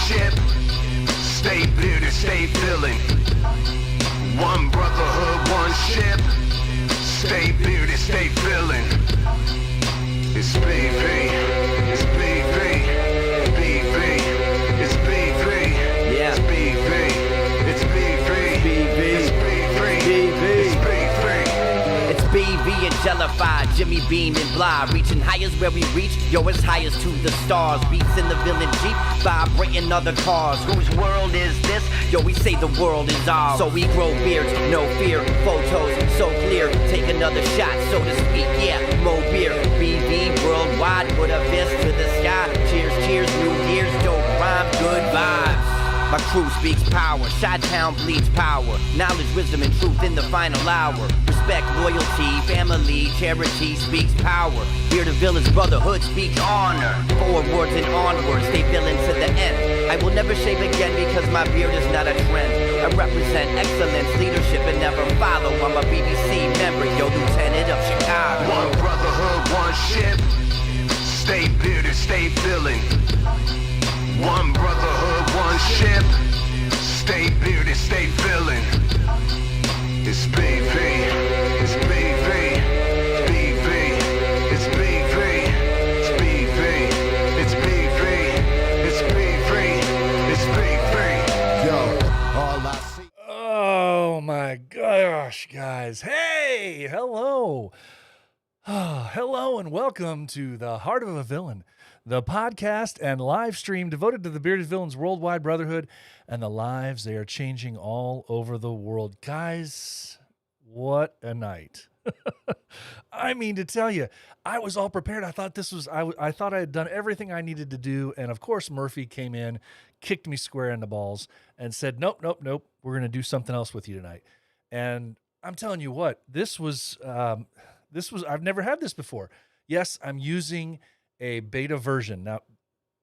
ship. Stay bearded, stay villain. One brotherhood, one ship. Stay bearded, stay villain. It's BV, it's BV, BV, it's BV, yeah. It's BV, it's BV, BV, it's BV, it's BV. It's BV and Jellified, Jimmy Beam and Bly, reaching high as where we reach, yo, as high as to the stars. Beats in the villain Jeep, vibrating other cars. Whose world is this? Yo, we say the world is ours. So we grow beards, no fear, photos so clear. Take another shot, so to speak, yeah, more beer. BV worldwide, put a fist to the sky. Cheers, cheers, New Year's, dope rhyme, good vibes. My crew speaks power, Chi-Town bleeds power. Knowledge, wisdom, and truth in the final hour. Respect, loyalty, family, charity speaks power. Bearded villains, brotherhood speaks honor. Forwards and onwards, stay villain to the end. I will never shave again because my beard is not a trend. I represent excellence, leadership, and never follow. I'm a BBC member, yo, lieutenant of Chicago. One brotherhood, one ship. Stay bearded, stay villain. One brotherhood, one ship. Stay bearded, stay villain. It's BV, it's BV, it's BV, it's BV, it's BV, it's BV, it's BV, it's BV. Yo, all I see. Oh my gosh, guys. Hey, hello. Hello and welcome to The Heart of a Villain, the podcast and live stream devoted to the Bearded Villains Worldwide Brotherhood and the lives they are changing all over the world. Guys, what a night. I mean, to tell you, I was all prepared. I thought this was, I thought I had done everything I needed to do. And of course, Murphy came in, kicked me square in the balls and said, nope. We're going to do something else with you tonight. And I'm telling you what, this was, I've never had this before. Yes, I'm using a beta version. Now,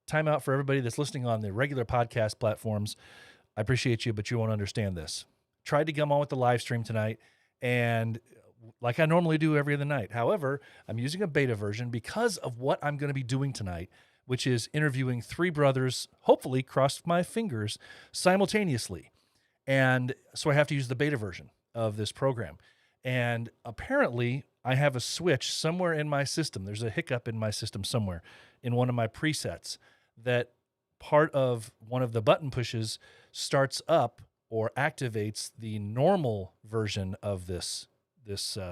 time out for everybody that's listening on the regular podcast platforms. I appreciate you, but you won't understand this. Tried to come on with the live stream tonight, and like I normally do every other night. However, I'm using a beta version because of what I'm going to be doing tonight, which is interviewing three brothers, hopefully, cross my fingers, simultaneously. And so I have to use the beta version of this program. And apparently, I have a switch somewhere in my system. There's a hiccup in my system somewhere in one of my presets that part of one of the button pushes starts up or activates the normal version of this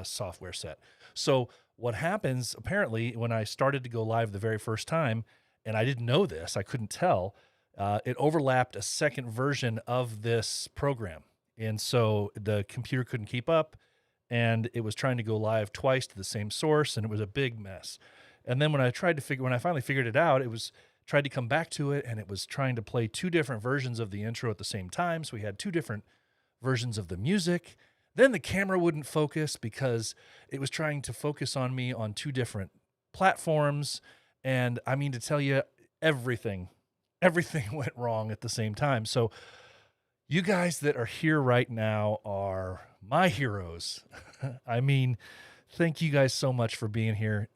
software set. So what happens, apparently, when I started to go live the very first time, and I didn't know this, I couldn't tell, it overlapped a second version of this program. And so the computer couldn't keep up, and it was trying to go live twice to the same source, and it was a big mess. And then when I finally figured it out, it was tried to come back to it, and it was trying to play two different versions of the intro at the same time. So we had two different versions of the music. Then the camera wouldn't focus because it was trying to focus on me on two different platforms. And I mean, to tell you, everything went wrong at the same time. So you guys that are here right now are my heroes. I mean, thank you guys so much for being here.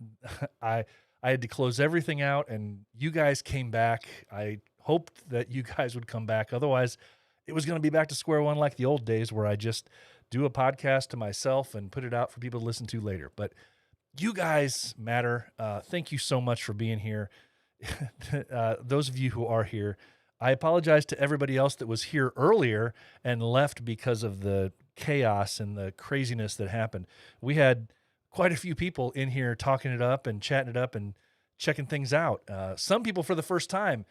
I had to close everything out, and you guys came back. I hoped that you guys would come back. Otherwise, it was going to be back to square one like the old days where I just do a podcast to myself and put it out for people to listen to later. But you guys matter. Thank you so much for being here. Those of you who are here, I apologize to everybody else that was here earlier and left because of the chaos and the craziness that happened. We had quite a few people in here talking it up and chatting it up and checking things out. Some people for the first time.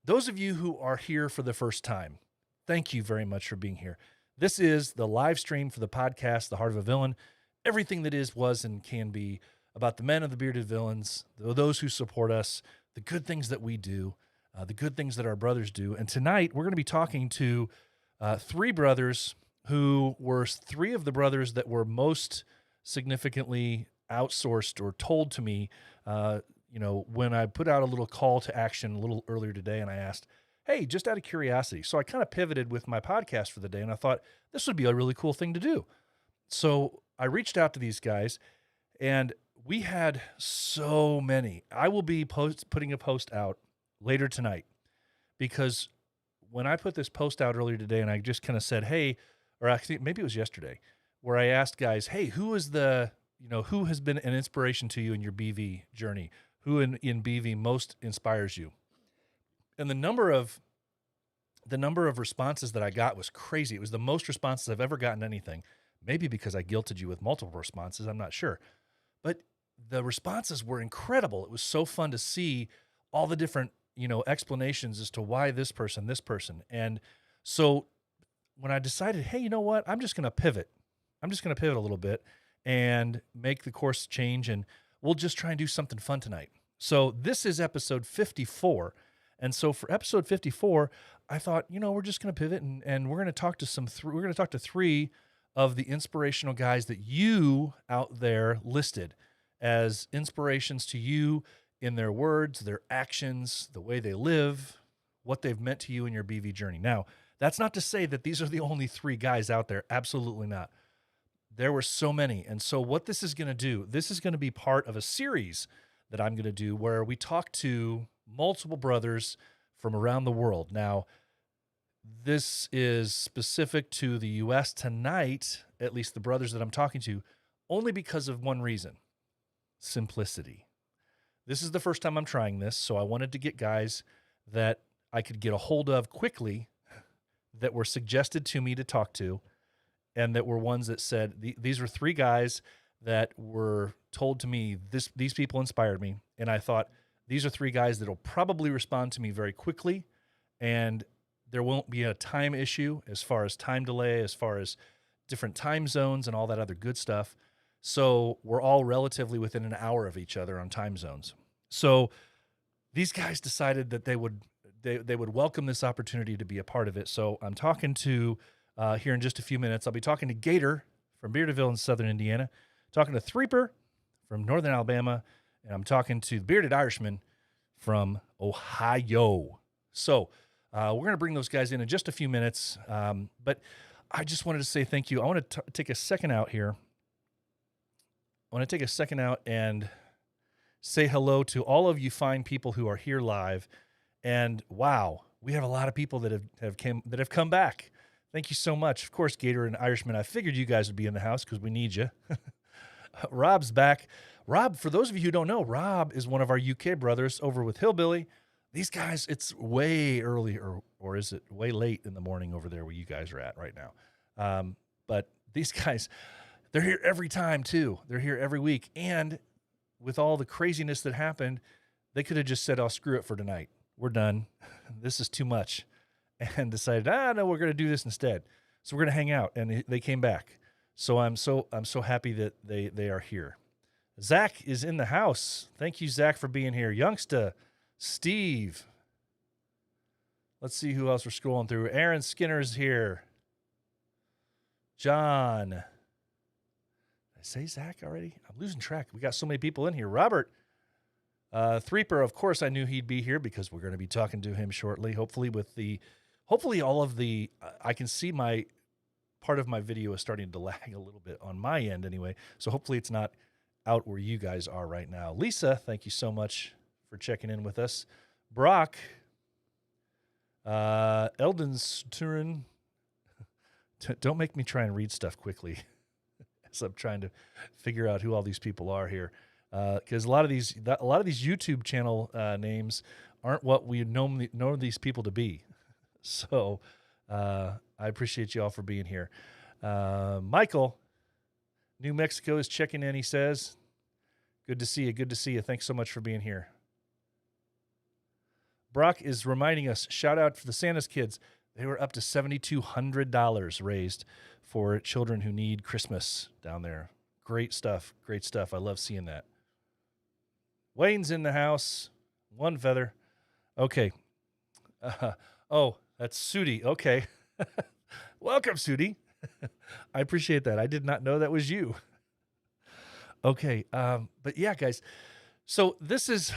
Those of you who are here for the first time, thank you very much for being here. This is the live stream for the podcast, The Heart of a Villain. Everything that is, was, and can be about the men of the Bearded Villains, those who support us, the good things that we do, the good things that our brothers do. And tonight, we're going to be talking to three brothers who were three of the brothers that were most significantly outsourced or told to me, when I put out a little call to action a little earlier today, and I asked, hey, just out of curiosity. So I kind of pivoted with my podcast for the day, and I thought this would be a really cool thing to do. So I reached out to these guys, and we had so many. I will be putting a post out later tonight because when I put this post out earlier today and I just kind of said, hey, or actually maybe it was yesterday, where I asked guys, hey, who has been an inspiration to you in your BV journey? Who in BV most inspires you? And the number of responses that I got was crazy. It was the most responses I've ever gotten to anything. Maybe because I guilted you with multiple responses, I'm not sure. But the responses were incredible. It was so fun to see all the different, explanations as to why this person. And so when I decided, hey, you know what? I'm just going to pivot. I'm just going to pivot a little bit and make the course change, and we'll just try and do something fun tonight. So this is episode 54. And so for episode 54, I thought, we're just going to pivot and we're going to talk to three of the inspirational guys that you out there listed as inspirations to you in their words, their actions, the way they live, what they've meant to you in your BV journey. Now, that's not to say that these are the only three guys out there. Absolutely not. There were so many. And so what this is going to do, this is going to be part of a series that I'm going to do where we talk to multiple brothers from around the world. Now, this is specific to the U.S. tonight, at least the brothers that I'm talking to, only because of one reason: simplicity. This is the first time I'm trying this, so I wanted to get guys that I could get a hold of quickly, that were suggested to me to talk to, and that were ones that said, these were three guys that were told to me, these people inspired me. And I thought, these are three guys that will probably respond to me very quickly, and there won't be a time issue as far as time delay, as far as different time zones and all that other good stuff. So we're all relatively within an hour of each other on time zones. So these guys decided that they would welcome this opportunity to be a part of it. So I'm talking to, here in just a few minutes, I'll be talking to Gator from Beardedville in southern Indiana, talking to Threeper from northern Alabama, and I'm talking to the Bearded Irishman from Ohio. So we're going to bring those guys in just a few minutes, but I just wanted to say thank you. I want to take a second out here. I want to take a second out and say hello to all of you fine people who are here live. And wow, we have a lot of people that have come back. Thank you so much. Of course, Gator and Irishman, I figured you guys would be in the house because we need you. Rob's back. Rob, for those of you who don't know, Rob is one of our UK brothers over with Hillbilly. These guys, it's way early, or is it way late in the morning over there where you guys are at right now? But these guys, they're here every time too. They're here every week. And with all the craziness that happened, they could have just said, "Oh, screw it for tonight. We're done. This is too much." And decided, no, we're going to do this instead. So we're going to hang out. And they came back. So I'm so happy that they are here. Zach is in the house. Thank you, Zach, for being here. Youngsta, Steve. Let's see who else we're scrolling through. Aaron Skinner's here. John. Did I say Zach already? I'm losing track. We got so many people in here. Robert. Threeper, of course, I knew he'd be here because we're going to be talking to him shortly. Hopefully all of the, I can see my part of my video is starting to lag a little bit on my end anyway. So hopefully it's not out where you guys are right now. Lisa, thank you so much for checking in with us. Brock, Eldon's Turin. Don't make me try and read stuff quickly as I'm trying to figure out who all these people are here. Because a lot of these YouTube channel names aren't what we know these people to be. So I appreciate you all for being here. Michael, New Mexico is checking in, he says. Good to see you. Good to see you. Thanks so much for being here. Brock is reminding us, shout out for the Santa's kids. They were up to $7,200 raised for children who need Christmas down there. Great stuff. Great stuff. I love seeing that. Wayne's in the house. One feather. Okay. Oh, that's Sudi. Okay. Welcome, Sudi. I appreciate that. I did not know that was you. Okay. But yeah, guys. So this is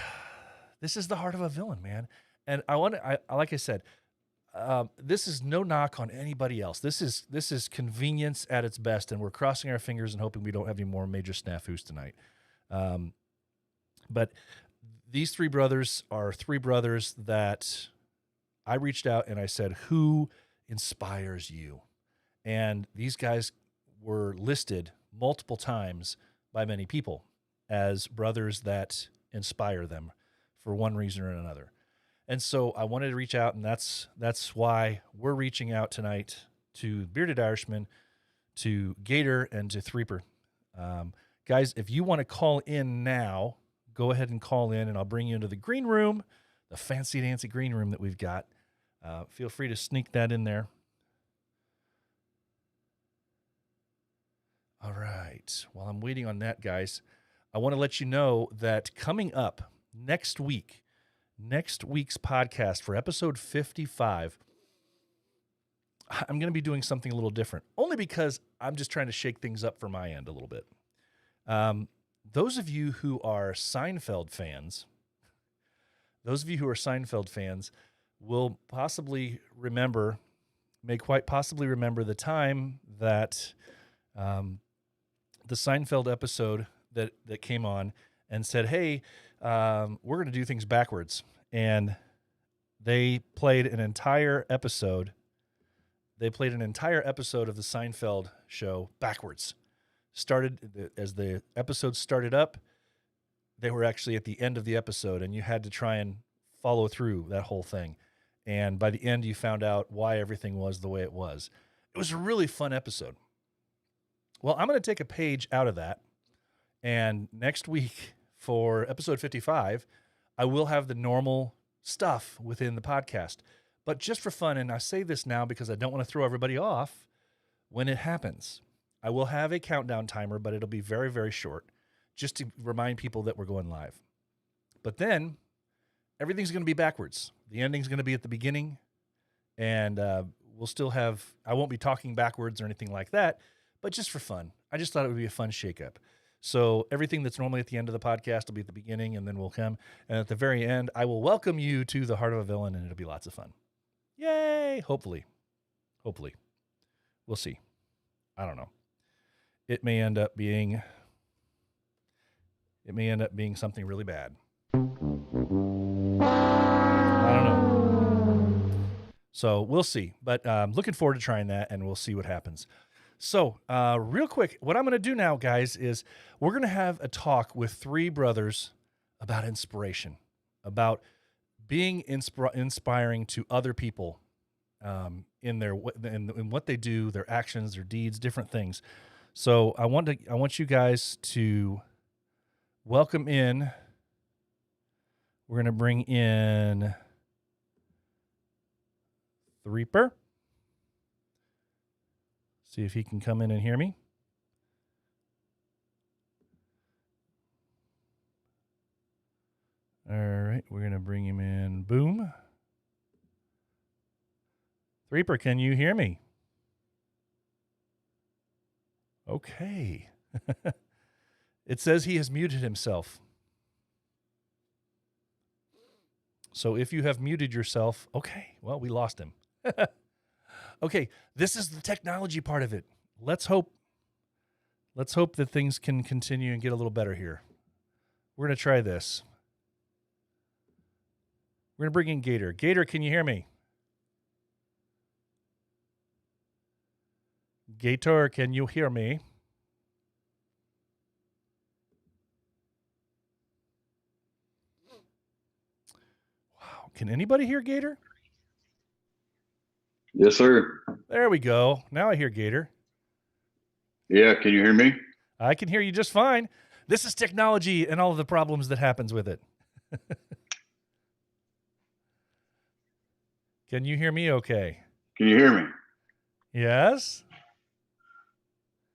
the heart of a villain, man. And like I said, this is no knock on anybody else. This is convenience at its best, and we're crossing our fingers and hoping we don't have any more major snafus tonight. But these three brothers are three brothers that I reached out and I said, who inspires you? And these guys were listed multiple times by many people as brothers that inspire them for one reason or another. And so I wanted to reach out, and that's why we're reaching out tonight to Bearded Irishman, to Gator, and to Threeper. Guys, if you want to call in now, go ahead and call in, and I'll bring you into the green room, the fancy-dancy green room that we've got. Feel free to sneak that in there. All right. While I'm waiting on that, guys, I want to let you know that coming up next week's podcast for episode 55, I'm going to be doing something a little different, only because I'm just trying to shake things up for my end a little bit. Those of you who are Seinfeld fans will may quite possibly remember the time that the Seinfeld episode that came on and said, hey, we're going to do things backwards. And they played an entire episode. They played an entire episode of the Seinfeld show backwards. As the episode started up, they were actually at the end of the episode, and you had to try and follow through that whole thing. And by the end, you found out why everything was the way it was. It was a really fun episode. Well, I'm going to take a page out of that. And next week for episode 55, I will have the normal stuff within the podcast. But just for fun, and I say this now because I don't want to throw everybody off when it happens, I will have a countdown timer, but it'll be very, very short, just to remind people that we're going live. But then everything's going to be backwards. The ending's going to be at the beginning, and we'll still have, I won't be talking backwards or anything like that, but just for fun. I just thought it would be a fun shakeup. So everything that's normally at the end of the podcast will be at the beginning, and then we'll come. And at the very end, I will welcome you to the Heart of a Villain, and it'll be lots of fun. Yay! Hopefully. We'll see. I don't know. It may end up being something really bad. I don't know. So we'll see. But looking forward to trying that, and we'll see what happens. So real quick, what I'm going to do now, guys, is we're going to have a talk with three brothers about inspiration, about being inspiring to other people in what they do, their actions, their deeds, different things. So I want you guys to welcome in. We're going to bring in Threeper. See if he can come in and hear me. All right, we're going to bring him in. Boom. Threeper, can you hear me? Okay. It says he has muted himself. So if you have muted yourself, okay, well, we lost him. Okay, this is the technology part of it. Let's hope that things can continue and get a little better here. We're going to try this. We're going to bring in Gator. Gator, can you hear me? Gator, can you hear me? Wow. Can anybody hear Gator? Yes, sir. There we go. Now I hear Gator. Yeah, can you hear me? I can hear you just fine. This is technology and all of the problems that happens with it. Can you hear me okay? Can you hear me? Yes?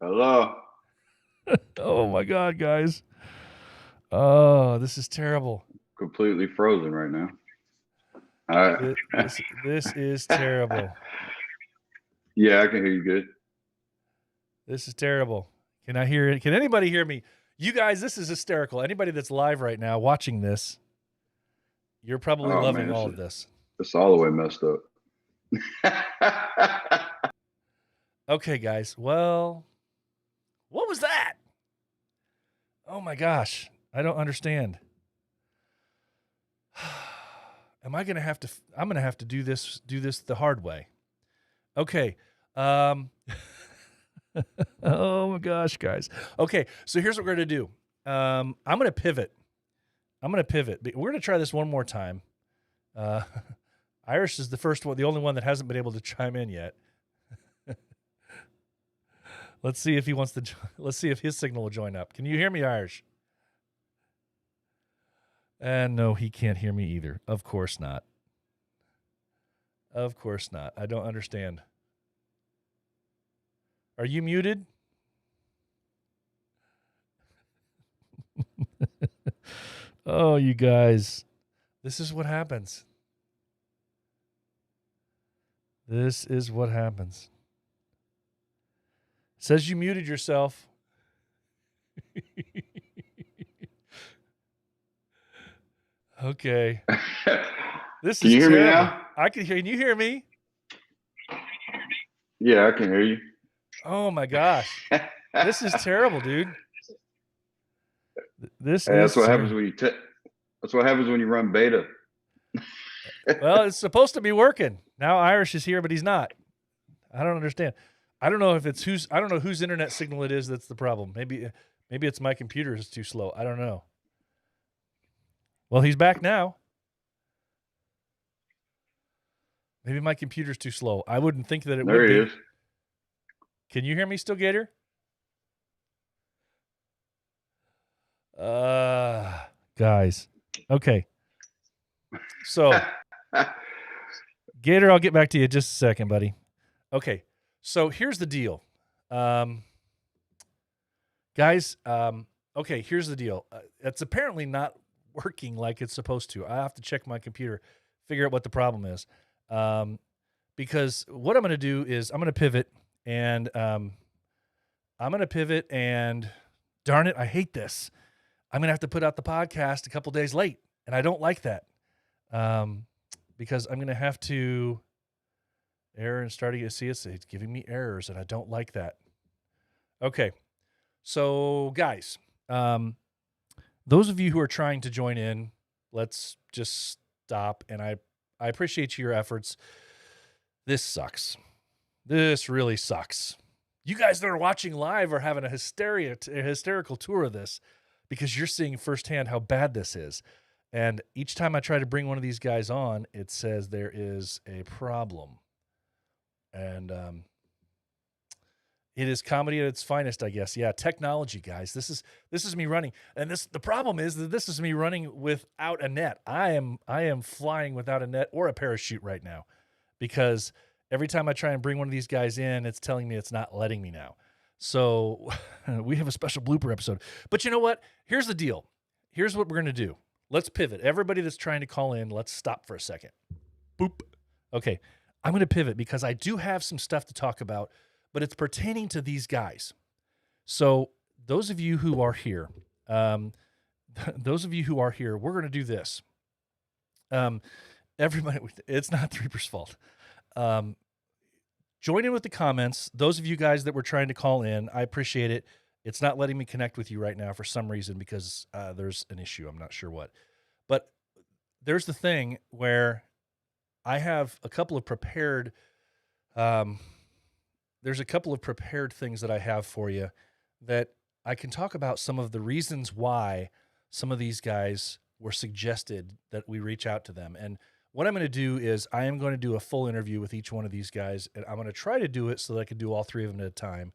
Hello? Oh my God, guys. Oh, this is terrible. Completely frozen right now. This is terrible. Yeah, I can hear you good. This is terrible. Can I hear it? Can anybody hear me? You guys, this is hysterical. Anybody that's live right now watching this, you're probably loving all of this. It's all the way messed up. Okay, guys. Well, what was that? Oh my gosh. I don't understand. I'm going to have to do this the hard way. Okay. Oh my gosh, guys. Okay. So here's what we're going to do. I'm going to pivot. We're going to try this one more time. Irish is the only one that hasn't been able to chime in yet. Let's see if let's see if his signal will join up. Can you hear me, Irish? And no, he can't hear me either. Of course not. Of course not. I don't understand. Are you muted? Oh, you guys. This is what happens. This is what happens. Says you muted yourself. Okay. This Can is you hear me terrible. now? I can hear. Can you hear me? Yeah, I can hear you. Oh my gosh. This is terrible, dude. This Hey, is that's what happens when you that's what happens when you run beta. Well, it's supposed to be working. Now Irish is here, but he's not. I don't understand. I don't know if it's I don't know whose internet signal it is that's the problem. Maybe it's my computer is too slow. I don't know. Well, he's back now. Maybe my computer's too slow. I wouldn't think that it There would he be. is. Can you hear me still, Gator? Guys. Okay. So, Gator, I'll get back to you in just a second, buddy. Okay. So here's the deal. Guys, okay, here's the deal. It's apparently not working like it's supposed to. I have to check my computer, figure out what the problem is. Because what I'm going to do is I'm going to pivot and darn it, I hate this. I'm going to have to put out the podcast a couple days late, and I don't like that. Because I'm going to have to error and starting to see it's giving me errors, and I don't like that. Okay. So guys, those of you who are trying to join in, let's just stop. And I appreciate your efforts. This sucks. This really sucks. You guys that are watching live are having a hysterical tour of this because you're seeing firsthand how bad this is. And each time I try to bring one of these guys on, it says there is a problem. And it is comedy at its finest, I guess. Yeah, technology, guys. This is me running, and the problem is that this is me running without a net. I am flying without a net or a parachute right now, because every time I try and bring one of these guys in, it's telling me it's not letting me now. So we have a special blooper episode. But you know what? Here's the deal. Here's what we're gonna do. Let's pivot. Everybody that's trying to call in, let's stop for a second. Boop. Okay, I'm gonna pivot because I do have some stuff to talk about, but it's pertaining to these guys. So those of you who are here, we're going to do this. Everybody, it's not Threeper's fault. Join in with the comments. Those of you guys that were trying to call in, I appreciate it. It's not letting me connect with you right now for some reason because there's an issue. I'm not sure what. But there's the thing where I have a couple of prepared there's a couple of prepared things that I have for you that I can talk about some of the reasons why some of these guys were suggested that we reach out to them. And what I'm going to do is I am going to do a full interview with each one of these guys, and I'm going to try to do it so that I can do all three of them at a time.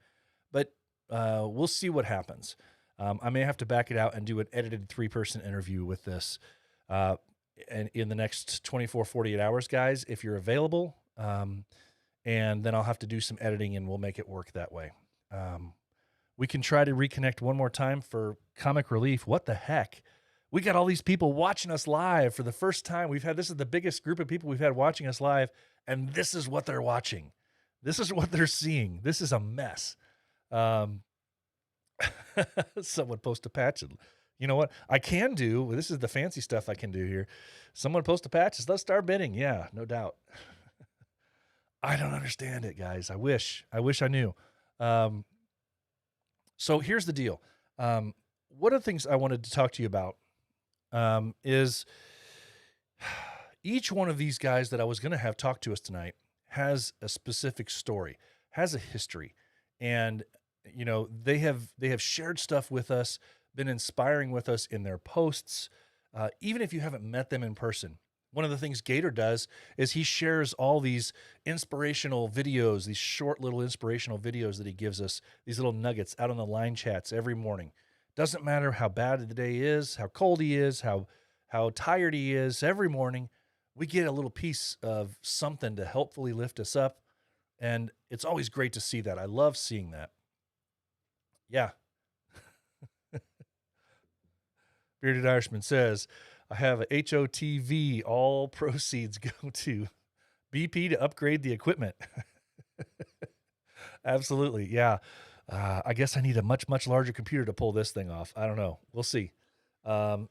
But we'll see what happens. I may have to back it out and do an edited 3-person interview with this and in the next 24, 48 hours, guys, if you're available. And then I'll have to do some editing, and we'll make it work that way. We can try to reconnect one more time for comic relief. What the heck? We got all these people watching us live for the first time. This is the biggest group of people we've had watching us live, and this is what they're watching. This is what they're seeing. This is a mess. Someone post a patch. You know what I can do? This is the fancy stuff I can do here. Someone post a patch. Let's start bidding. Yeah, no doubt. I don't understand it, guys. I wish I knew. So here's the deal. One of the things I wanted to talk to you about is each one of these guys that I was going to have talk to us tonight has a specific story, has a history, and they have shared stuff with us, been inspiring with us in their posts, even if you haven't met them in person. One of the things Gator does is he shares all these inspirational videos, these short little inspirational videos that he gives us, these little nuggets out on the line chats every morning. Doesn't matter how bad the day is, how cold he is, how tired he is, every morning we get a little piece of something to helpfully lift us up. And it's always great to see that. I love seeing that. Yeah. Bearded Irishman says, I have a HOTV. All proceeds go to BP to upgrade the equipment. Absolutely. Yeah. I guess I need a much, much larger computer to pull this thing off. I don't know. We'll see. I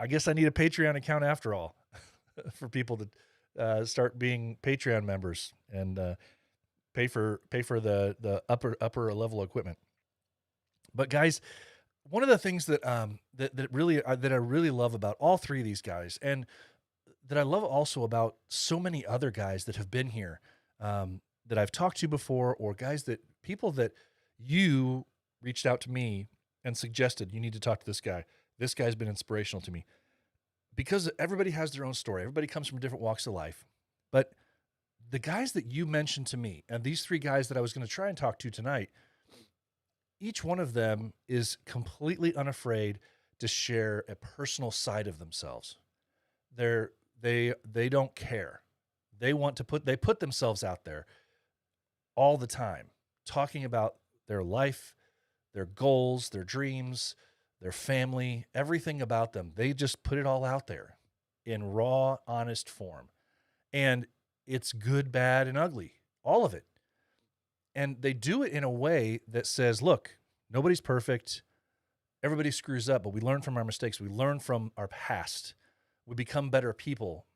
guess I need a Patreon account after all for people to start being Patreon members and pay for the upper level equipment. But guys, one of the things that I really love about all three of these guys, and that I love also about so many other guys that have been here, that I've talked to before, or people that you reached out to me and suggested, you need to talk to this guy. This guy's been inspirational to me, because everybody has their own story. Everybody comes from different walks of life. But the guys that you mentioned to me, and these three guys that I was going to try and talk to tonight, each one of them is completely unafraid to share a personal side of themselves. They don't care. They put themselves out there all the time, talking about their life, their goals, their dreams, their family, everything about them. They just put it all out there in raw, honest form. And it's good, bad, and ugly, all of it. And they do it in a way that says, look, nobody's perfect. Everybody screws up, but we learn from our mistakes. We learn from our past. We become better people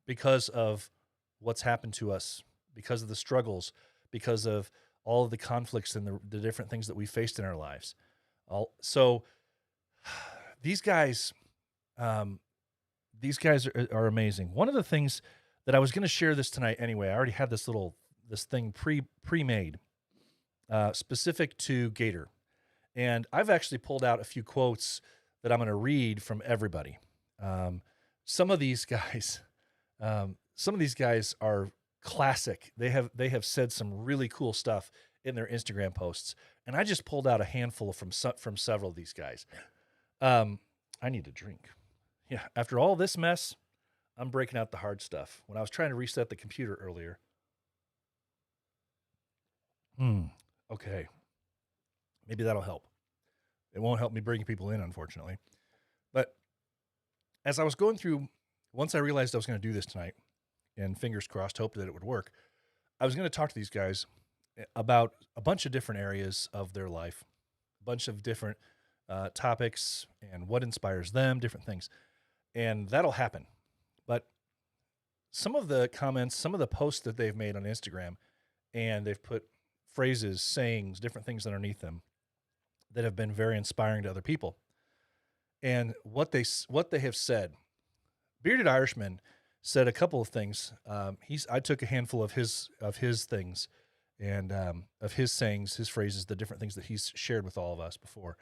because of what's happened to us, because of the struggles, because of all of the conflicts and the different things that we faced in our lives. So these guys are amazing. One of the things that I was going to share this tonight anyway, I already had this thing pre-made, specific to Gator. And I've actually pulled out a few quotes that I'm going to read from everybody. Some of these guys are classic. They have said some really cool stuff in their Instagram posts, and I just pulled out a handful from several of these guys. I need a drink. Yeah, after all this mess, I'm breaking out the hard stuff. When I was trying to reset the computer earlier. Okay. Maybe that'll help. It won't help me bring people in, unfortunately. But as I was going through, once I realized I was going to do this tonight, and fingers crossed, hoped that it would work, I was going to talk to these guys about a bunch of different areas of their life, a bunch of different topics and what inspires them, different things. And that'll happen. But some of the comments, some of the posts that they've made on Instagram, and they've put phrases, sayings, different things underneath them that have been very inspiring to other people. And what they have said, Bearded Irishman said a couple of things. I took a handful of his things and of his sayings, his phrases, the different things that he's shared with all of us before.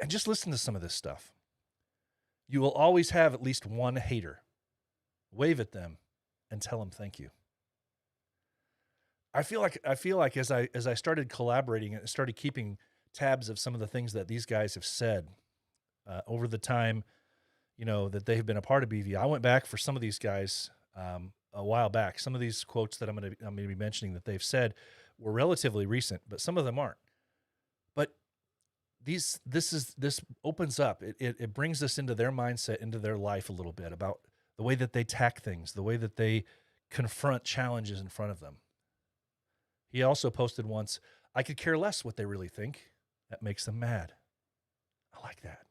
And just listen to some of this stuff. You will always have at least one hater. Wave at them and tell them thank you. I feel like as I started collaborating and started keeping tabs of some of the things that these guys have said over the time, that they have been a part of BV. I went back for some of these guys a while back. Some of these quotes that I'm going to be mentioning that they've said were relatively recent, but some of them aren't. But this opens up. It brings us into their mindset, into their life a little bit about the way that they tack things, the way that they confront challenges in front of them. He also posted once, I could care less what they really think. That makes them mad. I like that.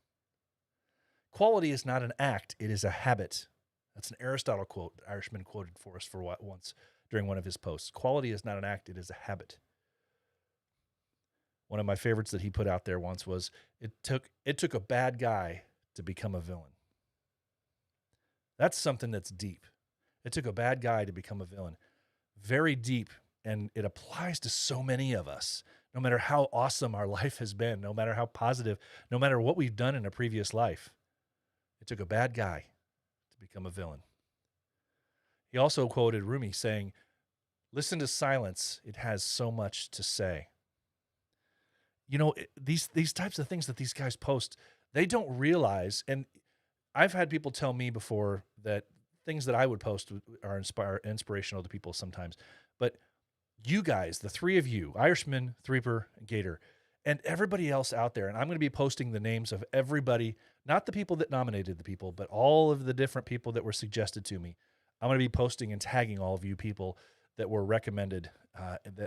Quality is not an act, it is a habit. That's an Aristotle quote that Irishman quoted for us once during one of his posts. Quality is not an act, it is a habit. One of my favorites that he put out there once was, it took a bad guy to become a villain. That's something that's deep. It took a bad guy to become a villain. Very deep, and it applies to so many of us. No matter how awesome our life has been, no matter how positive, no matter what we've done in a previous life, it took a bad guy to become a villain. He also quoted Rumi saying, "Listen to silence. It has so much to say." You know, these types of things that these guys post, they don't realize, and I've had people tell me before that things that I would post are inspirational to people sometimes. But you guys, the three of you, Irishman, Threeper, and Gator, and everybody else out there, and I'm going to be posting the names of everybody, not the people that nominated the people, but all of the different people that were suggested to me. I'm going to be posting and tagging all of you people that were recommended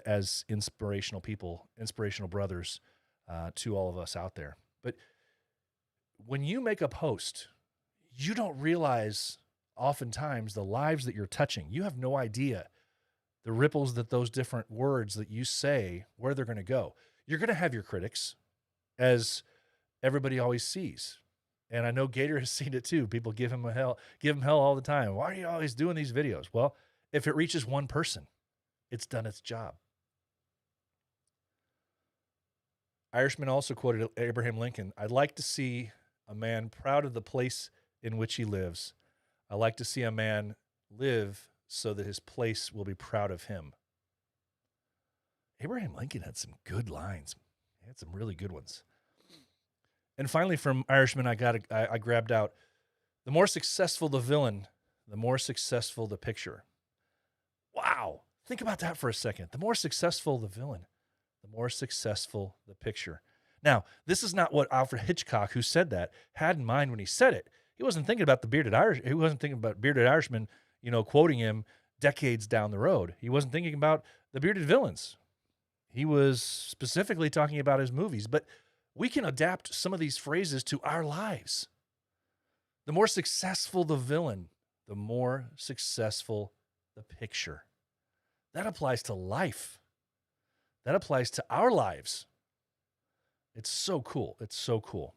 as inspirational people, inspirational brothers to all of us out there. But when you make a post, you don't realize oftentimes the lives that you're touching. You have no idea the ripples that those different words that you say, where they're going to go. You're going to have your critics, as everybody always sees. And I know Gator has seen it too. People give him hell all the time. Why are you always doing these videos? Well, if it reaches one person, it's done its job. Irishman also quoted Abraham Lincoln, "I'd like to see a man proud of the place in which he lives. I like to see a man live so that his place will be proud of him." Abraham Lincoln had some good lines. He had some really good ones. And finally, from Irishman, I grabbed out, "The more successful the villain, the more successful the picture." Wow. Think about that for a second. The more successful the villain, the more successful the picture. Now, this is not what Alfred Hitchcock, who said that, had in mind when he said it. He wasn't thinking about He wasn't thinking about Bearded Irishman, quoting him decades down the road. He wasn't thinking about the bearded villains. He was specifically talking about his movies. But we can adapt some of these phrases to our lives. The more successful the villain, the more successful the picture. That applies to life. That applies to our lives. It's so cool. It's so cool.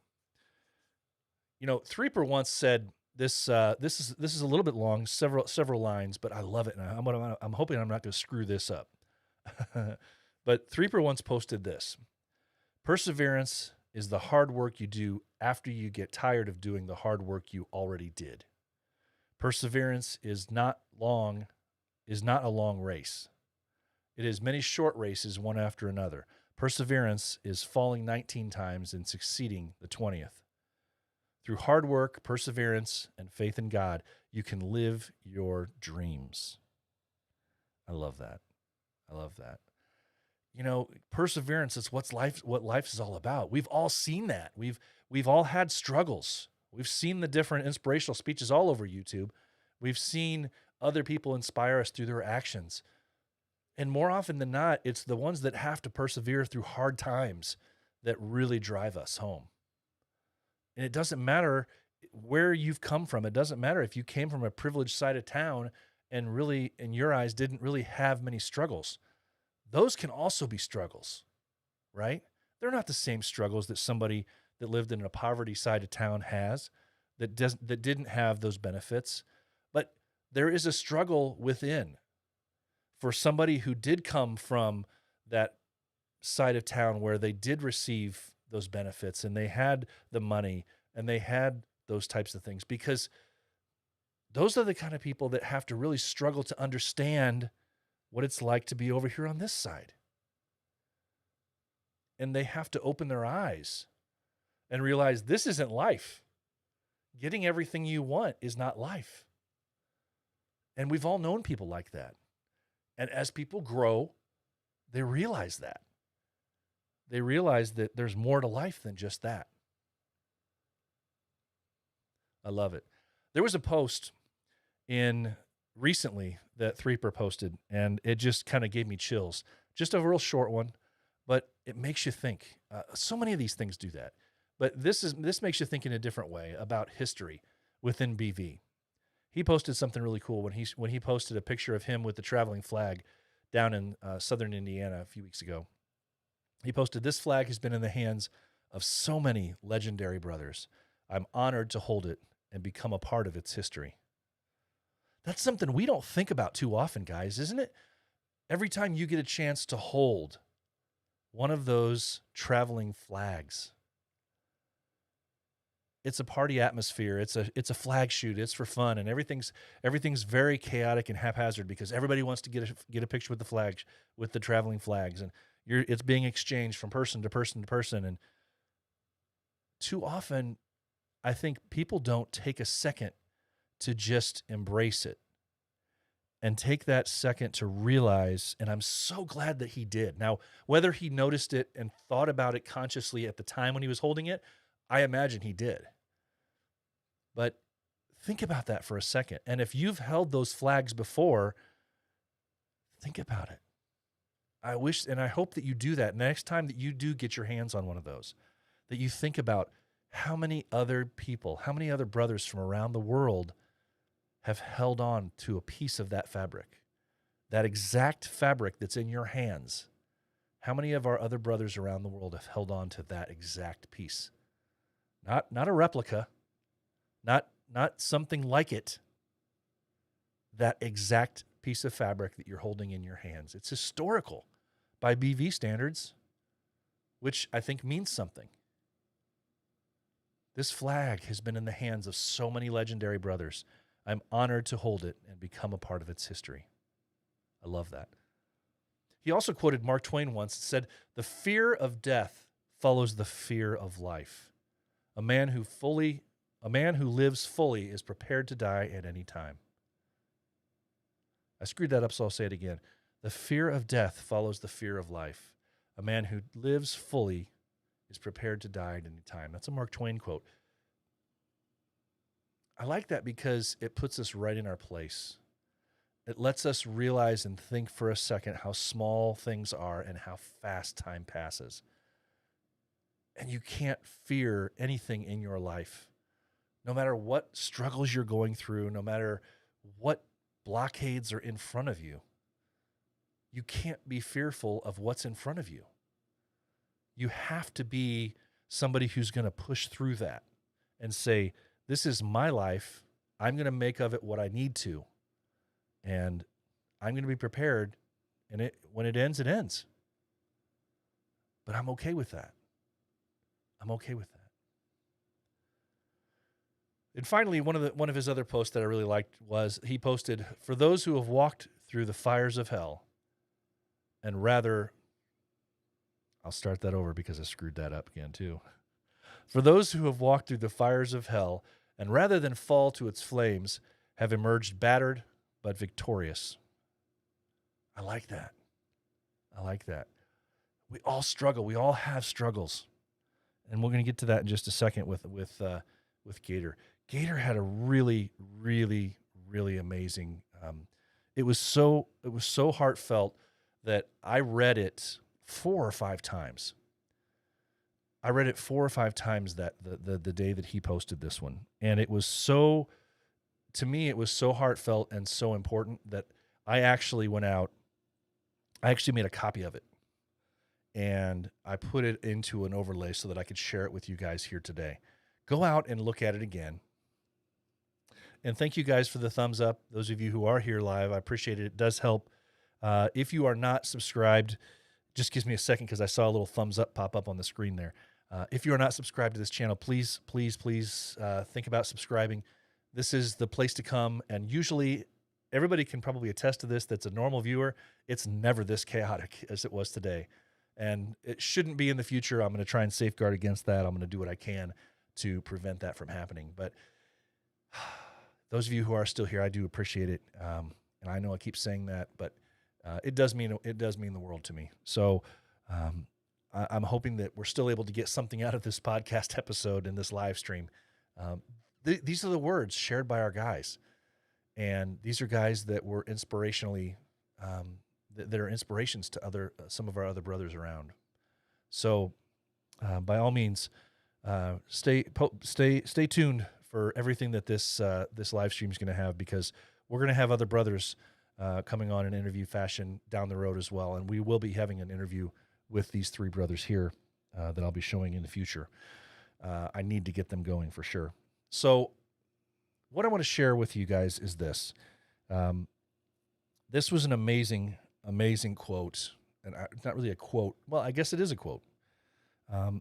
Threeper once said this. This is a little bit long, several lines, but I love it, and I'm hoping I'm not going to screw this up. But Threeper once posted this: "Perseverance is the hard work you do after you get tired of doing the hard work you already did. Perseverance is not a long race. It is many short races, one after another. Perseverance is falling 19 times and succeeding the 20th. Through hard work, perseverance, and faith in God, you can live your dreams." I love that. I love that. Perseverance is what life is all about. We've all seen that. We've all had struggles. We've seen the different inspirational speeches all over YouTube. We've seen other people inspire us through their actions. And more often than not, it's the ones that have to persevere through hard times that really drive us home. And it doesn't matter where you've come from. It doesn't matter if you came from a privileged side of town and really, in your eyes, didn't really have many struggles. Those can also be struggles, right? They're not the same struggles that somebody that lived in a poverty side of town has, that didn't have those benefits. But there is a struggle within for somebody who did come from that side of town where they did receive those benefits and they had the money and they had those types of things, because those are the kind of people that have to really struggle to understand what it's like to be over here on this side. And they have to open their eyes and realize this isn't life. Getting everything you want is not life. And we've all known people like that. And as people grow, they realize that. They realize that there's more to life than just that. I love it. There was a post recently that Threeper posted, and it just kind of gave me chills. Just a real short one, but it makes you think. So many of these things do that. But this makes you think in a different way about history within BV. He posted something really cool when he posted a picture of him with the traveling flag down in southern Indiana a few weeks ago. He posted, "This flag has been in the hands of so many legendary brothers. I'm honored to hold it and become a part of its history." That's something we don't think about too often, guys, isn't it? Every time you get a chance to hold one of those traveling flags, it's a party atmosphere. It's a flag shoot. It's for fun, and everything's very chaotic and haphazard because everybody wants to get a picture with the flags, with the traveling flags, and it's being exchanged from person to person to person. And too often, I think people don't take a second to just embrace it and take that second to realize, and I'm so glad that he did. Now, whether he noticed it and thought about it consciously at the time when he was holding it, I imagine he did. But think about that for a second. And if you've held those flags before, think about it. I wish and I hope that you do that next time that you do get your hands on one of those, that you think about how many other people, how many other brothers from around the world have held on to a piece of that fabric, that exact fabric that's in your hands. How many of our other brothers around the world have held on to that exact piece? Not a replica, not something like it, that exact piece of fabric that you're holding in your hands. It's historical by BV standards, which I think means something. This flag has been in the hands of so many legendary brothers. I'm honored to hold it and become a part of its history. I love that. He also quoted Mark Twain once and said, "The fear of death follows the fear of life. A man who lives fully is prepared to die at any time." I screwed that up, so I'll say it again. The fear of death follows the fear of life. A man who lives fully is prepared to die at any time. That's a Mark Twain quote. I like that because it puts us right in our place. It lets us realize and think for a second how small things are and how fast time passes. And you can't fear anything in your life. No matter what struggles you're going through, no matter what blockades are in front of you, you can't be fearful of what's in front of you. You have to be somebody who's going to push through that and say, this is my life. I'm going to make of it what I need to. And I'm going to be prepared. And when it ends, it ends. But I'm okay with that. I'm okay with that. And finally, one of his other posts that I really liked was he posted, "For those who have walked through the fires of hell and rather," I'll start that over because I screwed that up again too. "For those who have walked through the fires of hell and rather than fall to its flames have emerged battered but victorious." I like that. I like that. We all struggle. We all have struggles. And we're going to get to that in just a second with Gator. Gator had a really, really, really amazing. It was so heartfelt that I read it 4 or 5 times. I read it 4 or 5 times that the day that he posted this one, and it was so, to me, it was so heartfelt and so important that I actually went out. I actually made a copy of it, and I put it into an overlay so that I could share it with you guys here today. Go out and look at it again. And thank you guys for the thumbs up. Those of you who are here live, I appreciate it. It does help. If you are not subscribed, just gives me a second because I saw a little thumbs up pop up on the screen there. If you are not subscribed to this channel, please think about subscribing. This is the place to come. And usually everybody can probably attest to this. That's a normal viewer. It's never this chaotic as it was today. And it shouldn't be in the future. I'm going to try and safeguard against that. I'm going to do what I can to prevent that from happening. But those of you who are still here, I do appreciate it. And I know I keep saying that, but it does mean the world to me. So I'm hoping that we're still able to get something out of this podcast episode and this live stream. These are the words shared by our guys. And these are guys that were inspirationally, that are inspirations to some of our other brothers around. So by all means, stay tuned for everything that this live stream is going to have, because we're going to have other brothers coming on in interview fashion down the road as well. And we will be having an interview with these 3 brothers here that I'll be showing in the future. I need to get them going for sure. So what I want to share with you guys is this. This was an amazing, amazing quote, and not really a quote. Well, I guess it is a quote.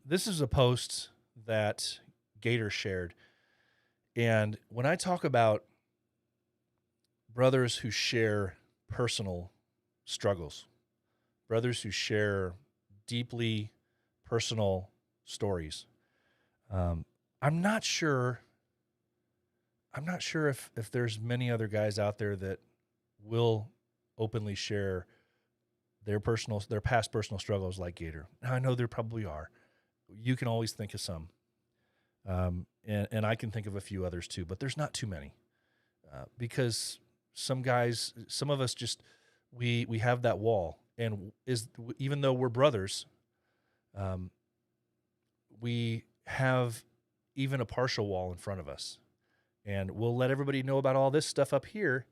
This is a post that Gator shared, and when I talk about brothers who share personal struggles, brothers who share deeply personal stories, I'm not sure if there's many other guys out there that will openly share their past personal struggles like Gator. Now, I know there probably are. You can always think of some. And I can think of a few others too, but there's not too many. Because some of us just, we have that wall, and even though we're brothers, we have even a partial wall in front of us, and we'll let everybody know about all this stuff up here,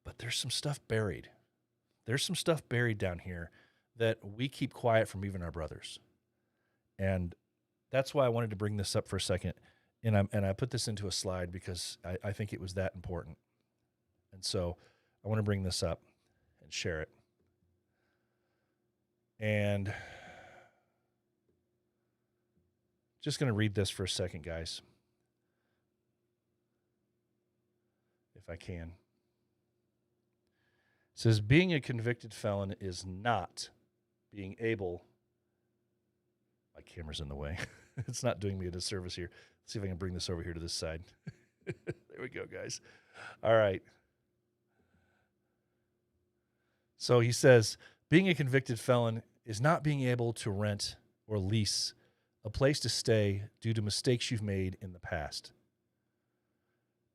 but there's some stuff buried. There's some stuff buried down here that we keep quiet from even our brothers. And that's why I wanted to bring this up for a second. And I put this into a slide because I think it was that important. And so I want to bring this up and share it. And just going to read this for a second, guys, if I can. It says, being a convicted felon is not being able... My camera's in the way. It's not doing me a disservice here. Let's see if I can bring this over here to this side. There we go, guys. All right. So he says, being a convicted felon is not being able to rent or lease a place to stay due to mistakes you've made in the past.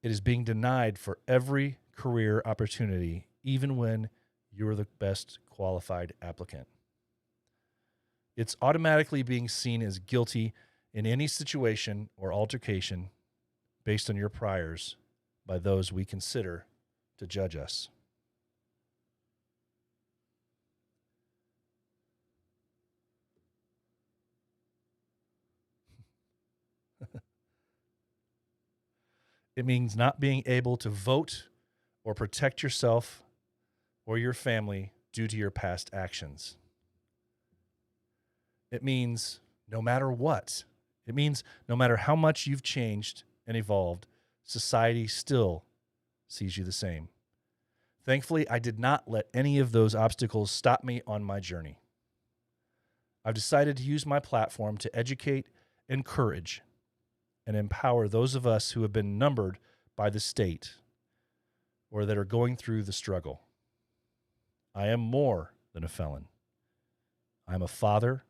It is being denied for every career opportunity, even when you're the best qualified applicant. It's automatically being seen as guilty in any situation or altercation based on your priors by those we consider to judge us. It means not being able to vote or protect yourself or your family due to your past actions. It means no matter what. It means no matter how much you've changed and evolved, society still sees you the same. Thankfully, I did not let any of those obstacles stop me on my journey. I've decided to use my platform to educate, encourage, and empower those of us who have been numbered by the state or that are going through the struggle. I am more than a felon. I am a father,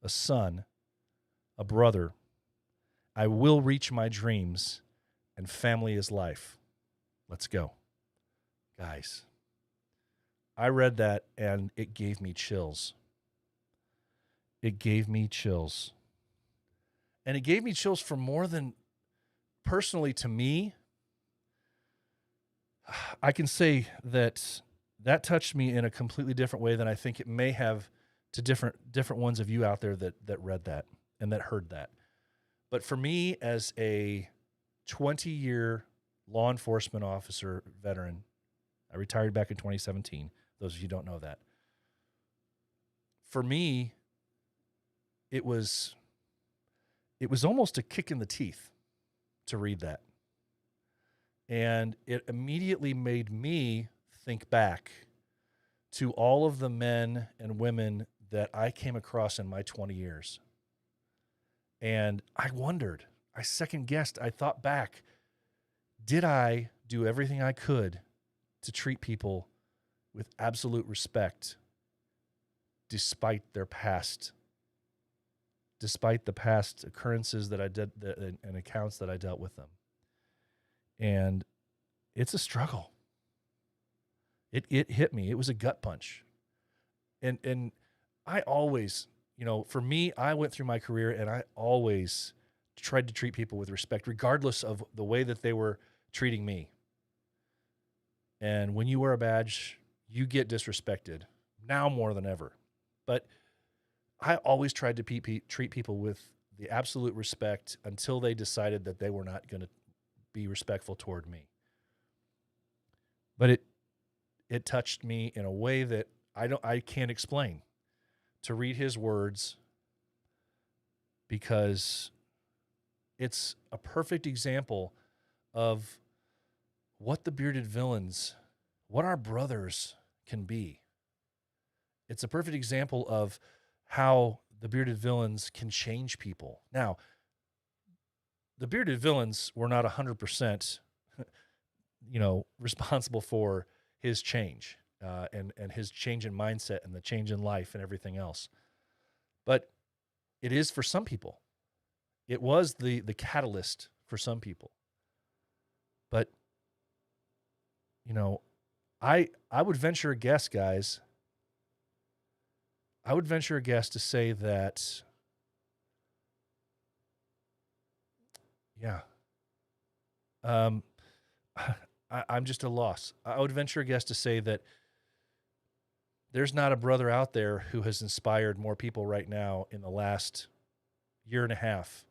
a son, a brother. I will reach my dreams, and family is life. Let's go. Guys, I read that and it gave me chills. It gave me chills. And it gave me chills for more than personally to me. I can say that touched me in a completely different way than I think it may have to different ones of you out there that read that and that heard that. But for me, as a 20-year law enforcement officer veteran, I retired back in 2017. Those of you who don't know that. For me, it was almost a kick in the teeth to read that. And it immediately made me think back to all of the men and women that I came across in my 20 years. And I wondered, I second guessed, I thought back, did I do everything I could to treat people with absolute respect despite the past occurrences that I did and accounts that I dealt with them? And it's a struggle. It hit me. It was a gut punch. And I always, for me, I went through my career and I always tried to treat people with respect, regardless of the way that they were treating me. And when you wear a badge, you get disrespected now more than ever. But I always tried to treat people with the absolute respect until they decided that they were not going to be respectful toward me. But it touched me in a way that I can't explain. To read his words, because it's a perfect example of what the bearded villains, what our brothers can be. It's a perfect example of how the bearded villains can change people. Now, the bearded villains were not 100%, responsible for his change and his change in mindset and the change in life and everything else. But it is for some people. It was the catalyst for some people. But, I would venture a guess, guys. I would venture a guess to say that, I'm just a loss. I would venture a guess to say that there's not a brother out there who has inspired more people right now in the last year and a half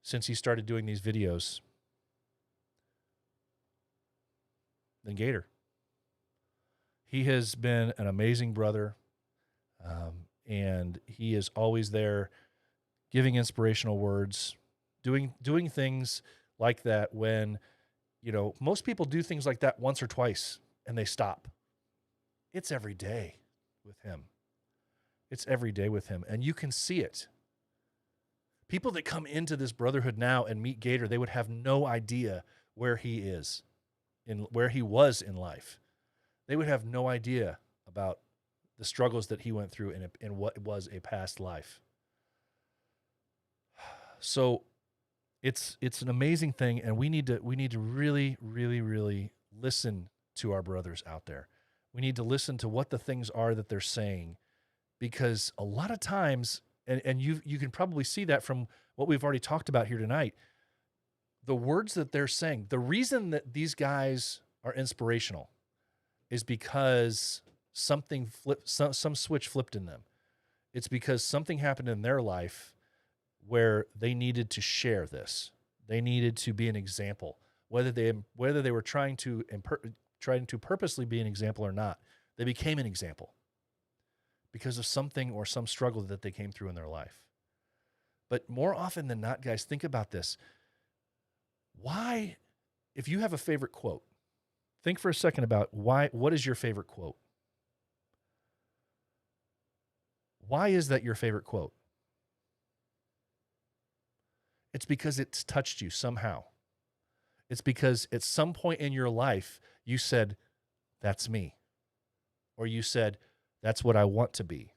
since he started doing these videos than Gator. He has been an amazing brother, and he is always there giving inspirational words, doing things like that when, most people do things like that once or twice and they stop. It's every day with him. It's every day with him, and you can see it. People that come into this brotherhood now and meet Gator, they would have no idea where he is, where he was in life. They would have no idea about the struggles that he went through in what was a past life. So it's an amazing thing, and we need to really, really, really listen to our brothers out there. We need to listen to what the things are that they're saying, because a lot of times, and you can probably see that from what we've already talked about here tonight, the words that they're saying, the reason that these guys are inspirational is because something flipped, some switch flipped in them. It's because something happened in their life where they needed to share this. They needed to be an example, whether they were trying to purposely be an example or not. They became an example because of something or some struggle that they came through in their life. But more often than not, guys, think about this. Why, if you have a favorite quote, think for a second about what is your favorite quote? Why is that your favorite quote? It's because it's touched you somehow. It's because at some point in your life, you said, that's me. Or you said, that's what I want to be.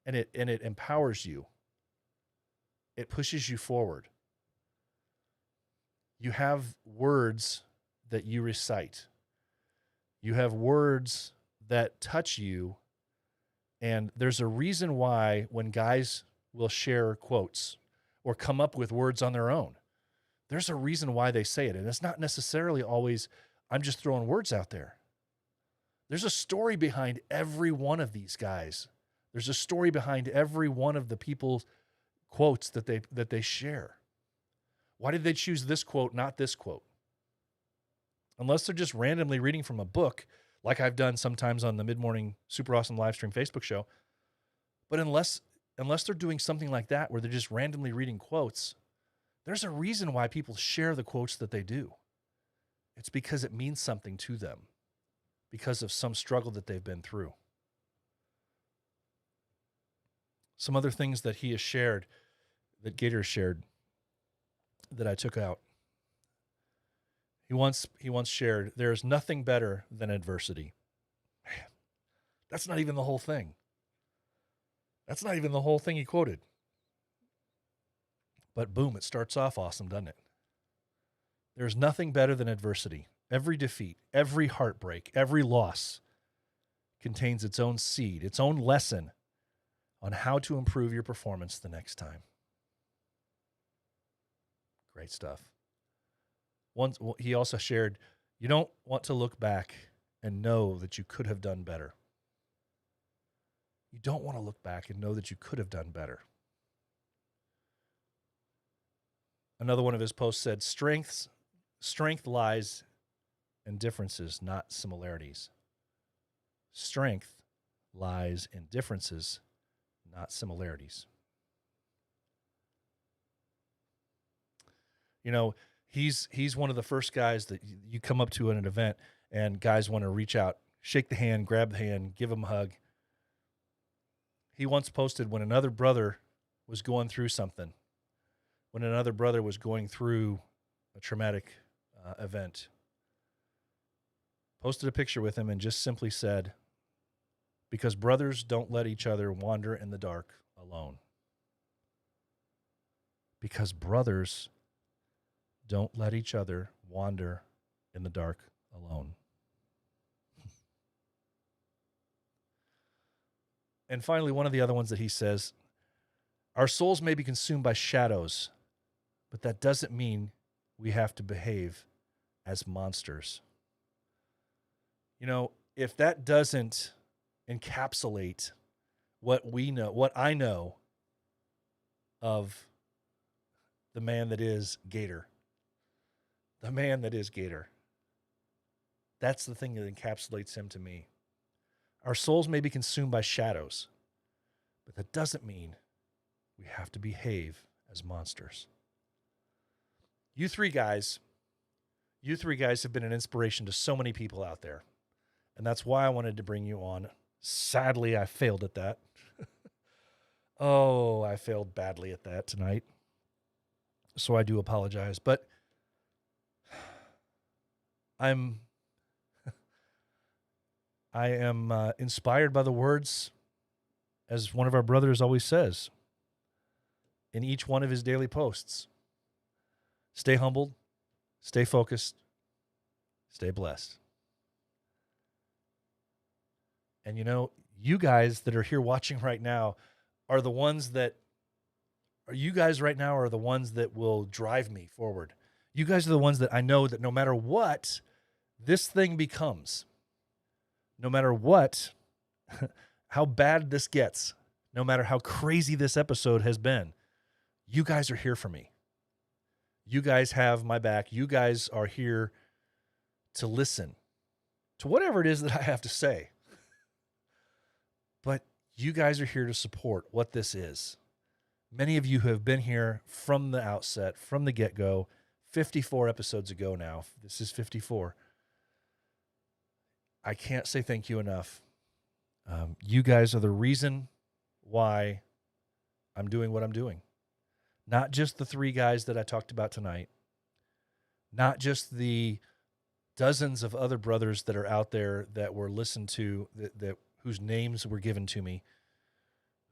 And it empowers you. It pushes you forward. You have words that you recite. You have words that touch you. And there's a reason why when guys will share quotes or come up with words on their own, there's a reason why they say it. And it's not necessarily always, I'm just throwing words out there. There's a story behind every one of these guys. There's a story behind every one of the people's quotes that they share. Why did they choose this quote, not this quote? Unless they're just randomly reading from a book, like I've done sometimes on the Mid-Morning Super Awesome Livestream Facebook show. But unless they're doing something like that where they're just randomly reading quotes, there's a reason why people share the quotes that they do. It's because it means something to them, because of some struggle that they've been through. Some other things that he has shared, that Gator shared, that I took out. He once shared, there's nothing better than adversity. Man, that's not even the whole thing. That's not even the whole thing he quoted. But boom, it starts off awesome, doesn't it? There's nothing better than adversity. Every defeat, every heartbreak, every loss contains its own seed, its own lesson on how to improve your performance the next time. Great stuff. Once he also shared, you don't want to look back and know that you could have done better. You don't want to look back and know that you could have done better. Another one of his posts said, strength lies in differences, not similarities. Strength lies in differences, not similarities. You know, he's one of the first guys that you come up to at an event and guys want to reach out, shake the hand, grab the hand, give him a hug. He once posted when another brother was going through something, when another brother was going through a traumatic event, posted a picture with him and just simply said, because brothers don't let each other wander in the dark alone. Because brothers don't let each other wander in the dark alone. And finally, one of the other ones that he says, our souls may be consumed by shadows, but that doesn't mean we have to behave as monsters. You know, if that doesn't encapsulate what we know, what I know of the man that is Gator, the man that is Gator, that's the thing that encapsulates him to me. Our souls may be consumed by shadows, but that doesn't mean we have to behave as monsters. You three guys have been an inspiration to so many people out there. And that's why I wanted to bring you on. Sadly, I failed at that. Oh, I failed badly at that tonight. So I do apologize. But I am inspired by the words, as one of our brothers always says, in each one of his daily posts. Stay humbled, stay focused, stay blessed. And you know, you guys that are here watching right now are the ones that will drive me forward. You guys are the ones that I know that no matter what this thing becomes, no matter what, how bad this gets, no matter how crazy this episode has been, you guys are here for me. You guys have my back. You guys are here to listen to whatever it is that I have to say. But you guys are here to support what this is. Many of you have been here from the outset, from the get-go, 54 episodes ago now. This is 54. I can't say thank you enough. You guys are the reason why I'm doing what I'm doing. Not just the three guys that I talked about tonight. Not just the dozens of other brothers that are out there that were listened to, that whose names were given to me,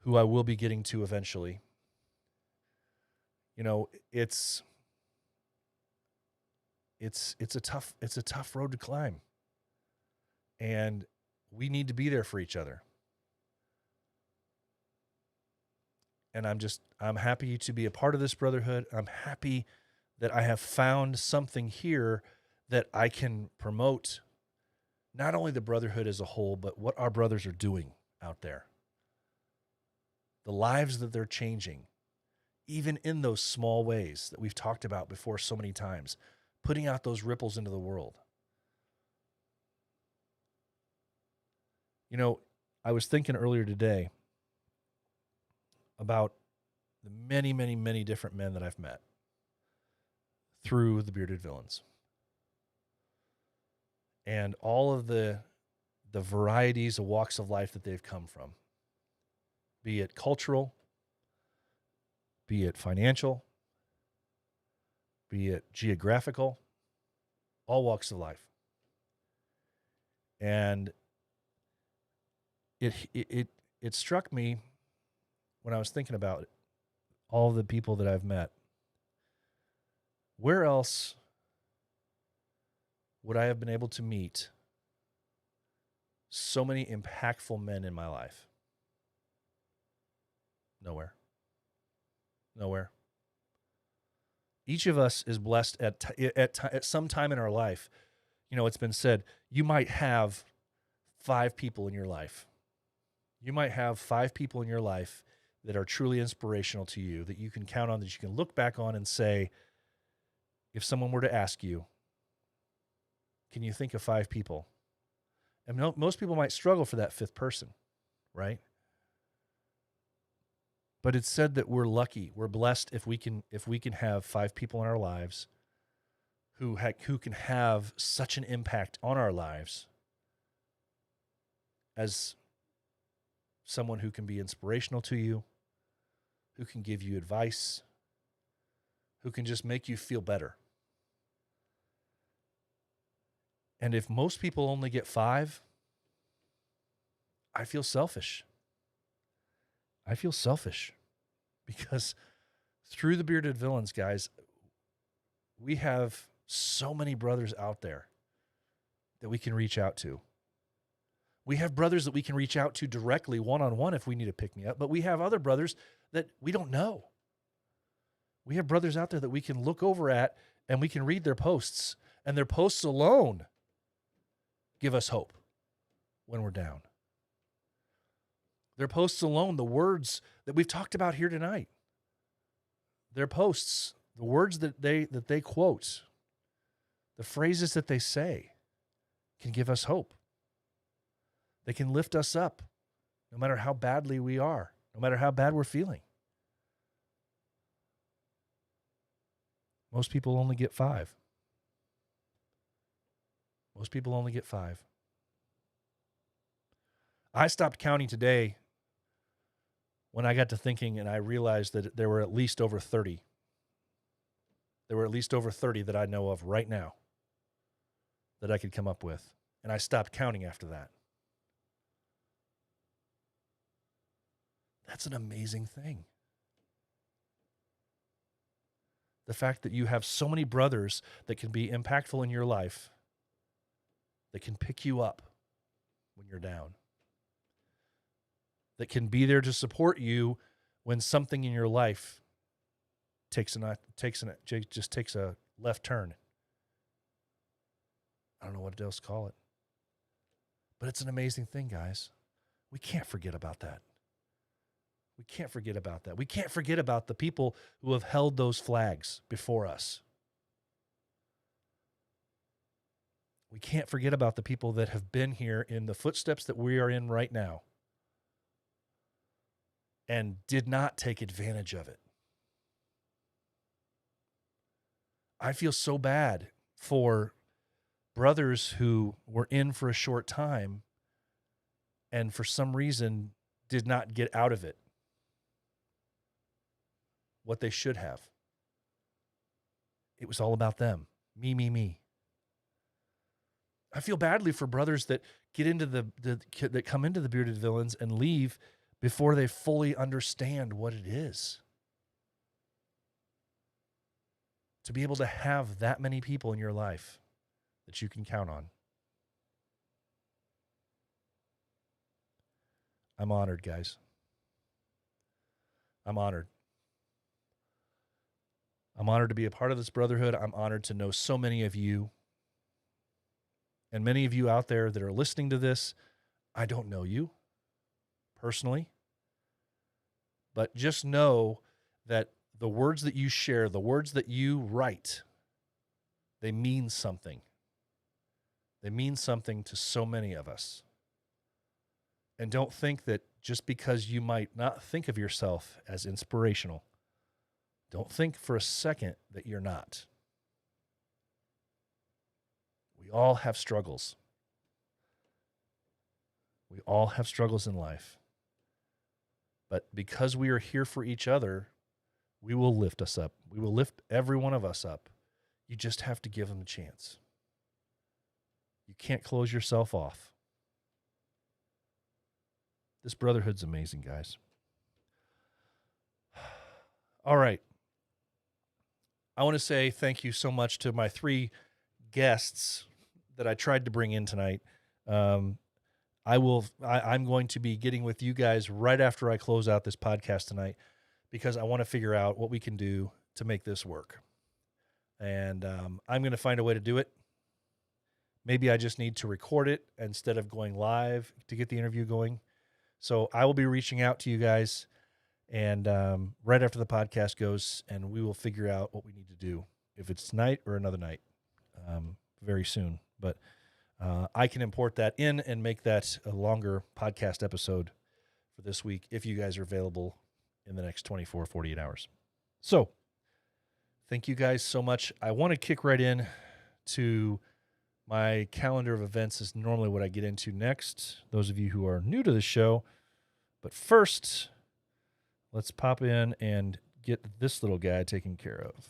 who I will be getting to eventually. You know, it's a tough road to climb. And we need to be there for each other. And I'm happy to be a part of this brotherhood. I'm happy that I have found something here that I can promote not only the brotherhood as a whole, but what our brothers are doing out there. The lives that they're changing, even in those small ways that we've talked about before so many times, putting out those ripples into the world. You know, I was thinking earlier today about the many, many, many different men that I've met through the Bearded Villains. And all of the varieties of walks of life that they've come from, be it cultural, be it financial, be it geographical, all walks of life. And it struck me when I was thinking about all the people that I've met. Where else would I have been able to meet so many impactful men in my life? Nowhere. Nowhere. Each of us is blessed at some time in our life. You know, it's been said, you might have 5 people in your life. You might have 5 people in your life that are truly inspirational to you, that you can count on, that you can look back on and say, if someone were to ask you, can you think of 5 people? And most people might struggle for that 5th person, right? But it's said that we're lucky, we're blessed if we can have 5 people in our lives who can have such an impact on our lives as someone who can be inspirational to you, who can give you advice, who can just make you feel better. And if most people only get 5, I feel selfish. I feel selfish because through the Bearded Villains, guys, we have so many brothers out there that we can reach out to. We have brothers that we can reach out to directly one-on-one if we need to pick me up, but we have other brothers that we don't know. We have brothers out there that we can look over at and we can read their posts, and their posts alone give us hope when we're down. Their posts alone, the words that we've talked about here tonight, their posts, the words that they quote, the phrases that they say can give us hope. They can lift us up no matter how badly we are, no matter how bad we're feeling. Most people only get 5. Most people only get 5. I stopped counting today when I got to thinking, and I realized that there were at least over 30. There were at least over 30 that I know of right now that I could come up with. And I stopped counting after that. That's an amazing thing. The fact that you have so many brothers that can be impactful in your life, that can pick you up when you're down, that can be there to support you when something in your life takes a left turn. I don't know what else to call it. But it's an amazing thing, guys. We can't forget about that. We can't forget about that. We can't forget about the people who have held those flags before us. We can't forget about the people that have been here in the footsteps that we are in right now and did not take advantage of it. I feel so bad for brothers who were in for a short time and for some reason did not get out of it what they should have. It was all about them. Me, me, me. I feel badly for brothers that get into that come into the Bearded Villains and leave before they fully understand what it is to be able to have that many people in your life that you can count on. I'm honored, guys. I'm honored. I'm honored to be a part of this brotherhood. I'm honored to know so many of you. And many of you out there that are listening to this, I don't know you personally. But just know that the words that you share, the words that you write, they mean something. They mean something to so many of us. And don't think that just because you might not think of yourself as inspirational, don't think for a second that you're not. We all have struggles. We all have struggles in life. But because we are here for each other, we will lift us up. We will lift every one of us up. You just have to give them a chance. You can't close yourself off. This brotherhood's amazing, guys. All right. I want to say thank you so much to my 3 guests that I tried to bring in tonight. I'm going to be getting with you guys right after I close out this podcast tonight because I want to figure out what we can do to make this work. And I'm going to find a way to do it. Maybe I just need to record it instead of going live to get the interview going. So I will be reaching out to you guys and right after the podcast goes, and we will figure out what we need to do, if it's tonight or another night, very soon. But I can import that in and make that a longer podcast episode for this week if you guys are available in the next 24, 48 hours. So thank you guys so much. I want to kick right in to my calendar of events. Is normally what I get into next, those of you who are new to the show. But first, let's pop in and get this little guy taken care of.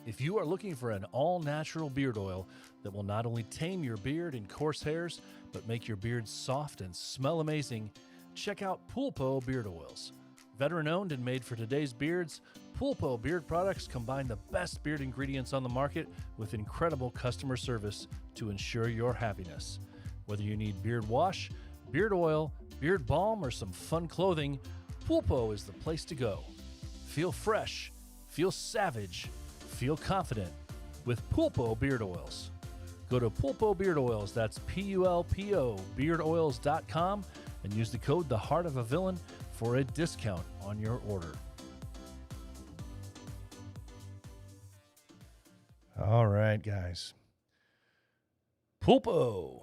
If you are looking for an all-natural beard oil that will not only tame your beard and coarse hairs, but make your beard soft and smell amazing, check out Pulpo Beard Oils. Veteran-owned and made for today's beards, Pulpo beard products combine the best beard ingredients on the market with incredible customer service to ensure your happiness. Whether you need beard wash, beard oil, beard balm, or some fun clothing, Pulpo is the place to go. Feel fresh, feel savage, feel confident with Pulpo Beard Oils. Go to Pulpo Beard Oils, that's Pulpo, beardoils.com, and use the code The Heart of a Villain for a discount on your order. All right, guys. Pulpo,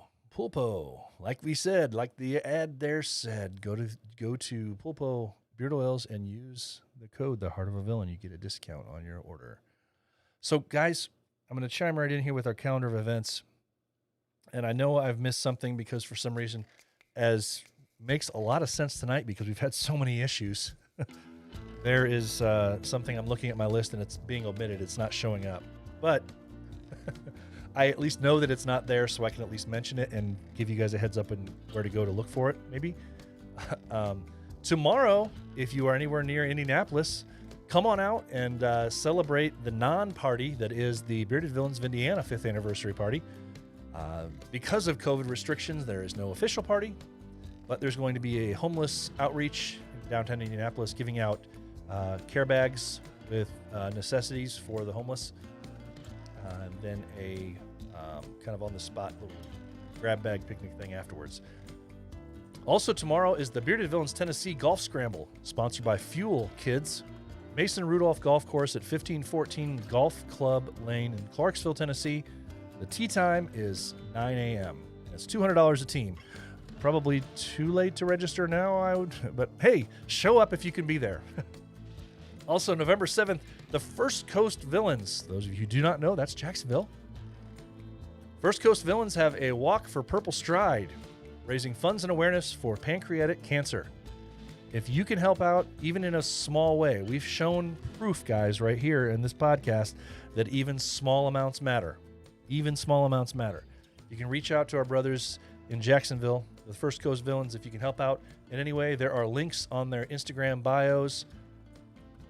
like we said, like the ad there said, go to Pulpo Beard Oils and use the code The Heart of a Villain. You get a discount on your order. So, guys, I'm going to chime right in here with our calendar of events. And I know I've missed something because for some reason, as makes a lot of sense tonight because we've had so many issues. There is something I'm looking at my list and it's being omitted. It's not showing up. But I at least know that it's not there, so I can at least mention it and give you guys a heads up and where to go to look for it, maybe. Tomorrow, if you are anywhere near Indianapolis, come on out and celebrate the non-party that is the Bearded Villains of Indiana 5th anniversary party. Because of COVID restrictions, there is no official party, but there's going to be a homeless outreach in downtown Indianapolis giving out care bags with necessities for the homeless, and then a kind of on-the-spot little grab bag picnic thing afterwards. Also tomorrow is the Bearded Villains Tennessee Golf Scramble, sponsored by Fuel Kids. Mason Rudolph Golf Course at 1514 Golf Club Lane in Clarksville, Tennessee. The tee time is 9 a.m. It's $200 a team. Probably too late to register now, but hey, show up if you can be there. Also, November 7th, the First Coast Villains. Those of you who do not know, that's Jacksonville. First Coast Villains have a Walk for Purple Stride, raising funds and awareness for pancreatic cancer. If you can help out, even in a small way, we've shown proof, guys, right here in this podcast that even small amounts matter. Even small amounts matter. You can reach out to our brothers in Jacksonville, the First Coast Villains, if you can help out in any way. There are links on their Instagram bios,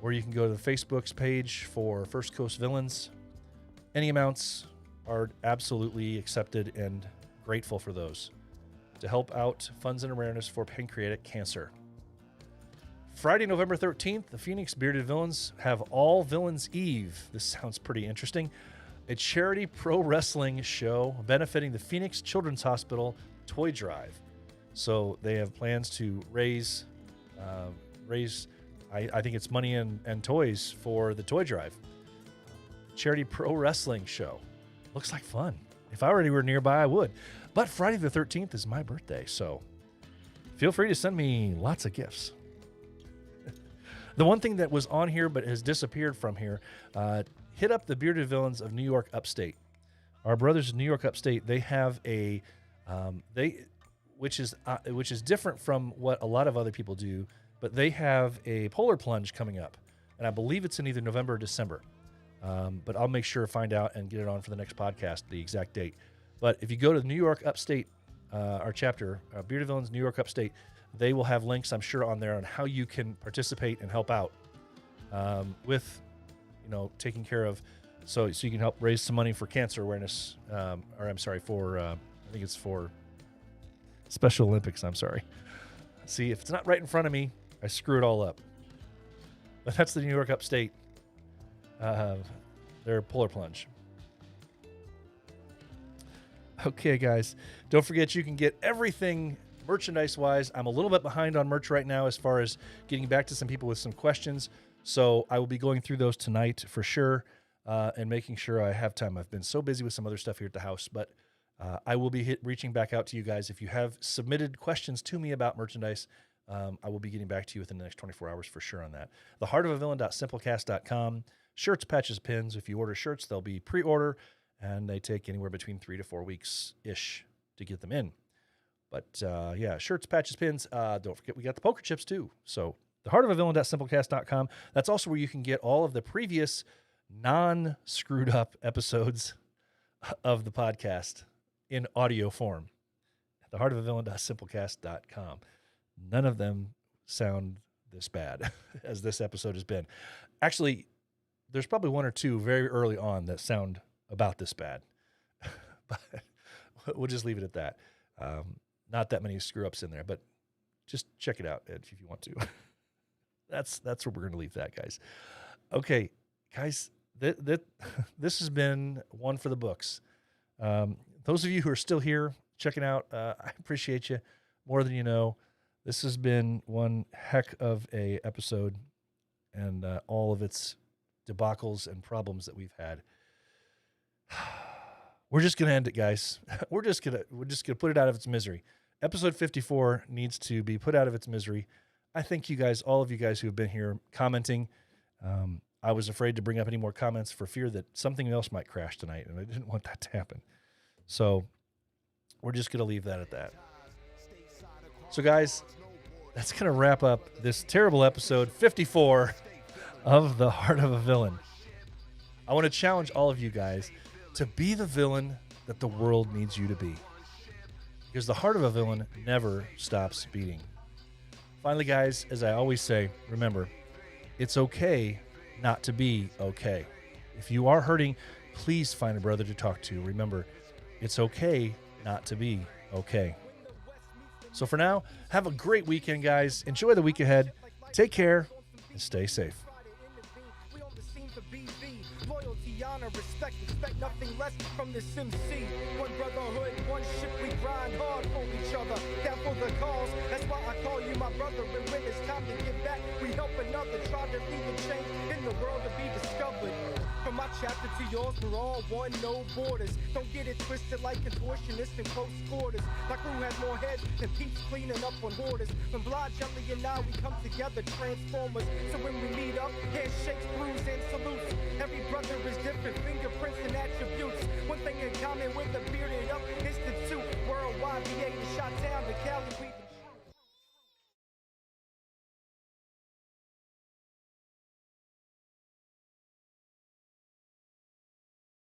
or you can go to the Facebook's page for First Coast Villains. Any amounts are absolutely accepted and grateful for those to help out funds and awareness for pancreatic cancer. Friday, November 13th, the Phoenix Bearded Villains have All Villains Eve. This sounds pretty interesting. A charity pro wrestling show benefiting the Phoenix Children's Hospital toy drive. So they have plans to raise I think it's money and toys for the toy drive. Charity pro wrestling show. Looks like fun. If I were anywhere nearby, I would. But Friday the 13th is my birthday, so feel free to send me lots of gifts. The one thing that was on here but has disappeared from here, hit up the Bearded Villains of New York Upstate. Our brothers in New York Upstate, they have a, which is different from what a lot of other people do, but they have a polar plunge coming up, and I believe it's in either November or December. But I'll make sure to find out and get it on for the next podcast, the exact date. But if you go to the New York Upstate, our chapter, Bearded Villains New York Upstate, they will have links, I'm sure, on there on how you can participate and help out with, taking care of, so you can help raise some money for cancer awareness, for, I think it's for Special Olympics, I'm sorry. See, if it's not right in front of me, I screw it all up. But that's the New York Upstate, their polar plunge. Okay, guys, don't forget you can get everything merchandise-wise. I'm a little bit behind on merch right now as far as getting back to some people with some questions, so I will be going through those tonight for sure. and making sure I have time. I've been so busy with some other stuff here at the house, but I will be reaching back out to you guys. If you have submitted questions to me about merchandise, I will be getting back to you within the next 24 hours for sure on that. theheartofavillain.simplecast.com. Shirts, patches, pins. If you order shirts, they'll be pre-order, and they take anywhere between 3 to 4 weeks-ish to get them in. But, yeah, shirts, patches, pins. Don't forget, we got the poker chips, too. So theheartofavillain.simplecast.com. That's also where you can get all of the previous non-screwed-up episodes of the podcast in audio form. theheartofavillain.simplecast.com. None of them sound this bad as this episode has been. Actually, there's probably one or two very early on that sound about this bad. But we'll just leave it at that. Not that many screw-ups in there, but just check it out if you want to. That's where we're going to leave that, guys. Okay, guys, this has been one for the books. Those of you who are still here checking out, I appreciate you more than you know. This has been one heck of a episode, and all of its debacles and problems that we've had. We're just gonna end it, guys. We're just gonna put it out of its misery. Episode 54 needs to be put out of its misery. I thank you guys, all of you guys who have been here commenting. I was afraid to bring up any more comments for fear that something else might crash tonight, and I didn't want that to happen. So we're just gonna leave that at that. So, guys, that's going to wrap up this terrible episode 54 of The Heart of a Villain. I want to challenge all of you guys to be the villain that the world needs you to be. Because the heart of a villain never stops beating. Finally, guys, as I always say, remember, it's okay not to be okay. If you are hurting, please find a brother to talk to. Remember, it's okay not to be okay. So for now, have a great weekend, guys. Enjoy the week ahead. Take care and stay safe. Loyalty, honor, respect, expect nothing less from this MC. One brotherhood, one ship, we grind hard for each other. Down for the cause, that's why I call you my brother. And when it's time to give back, we help another. Try to lead the change in the world to be discovered. From my chapter to yours, we're all one, no borders. Don't get it twisted like contortionists in close quarters. My crew has more heads than peeps cleaning up on borders. When Blah, Jelly, and I, we come together, transformers. So when we meet up, handshakes, brews, and salutes. Every brother is different, fingerprints and attributes.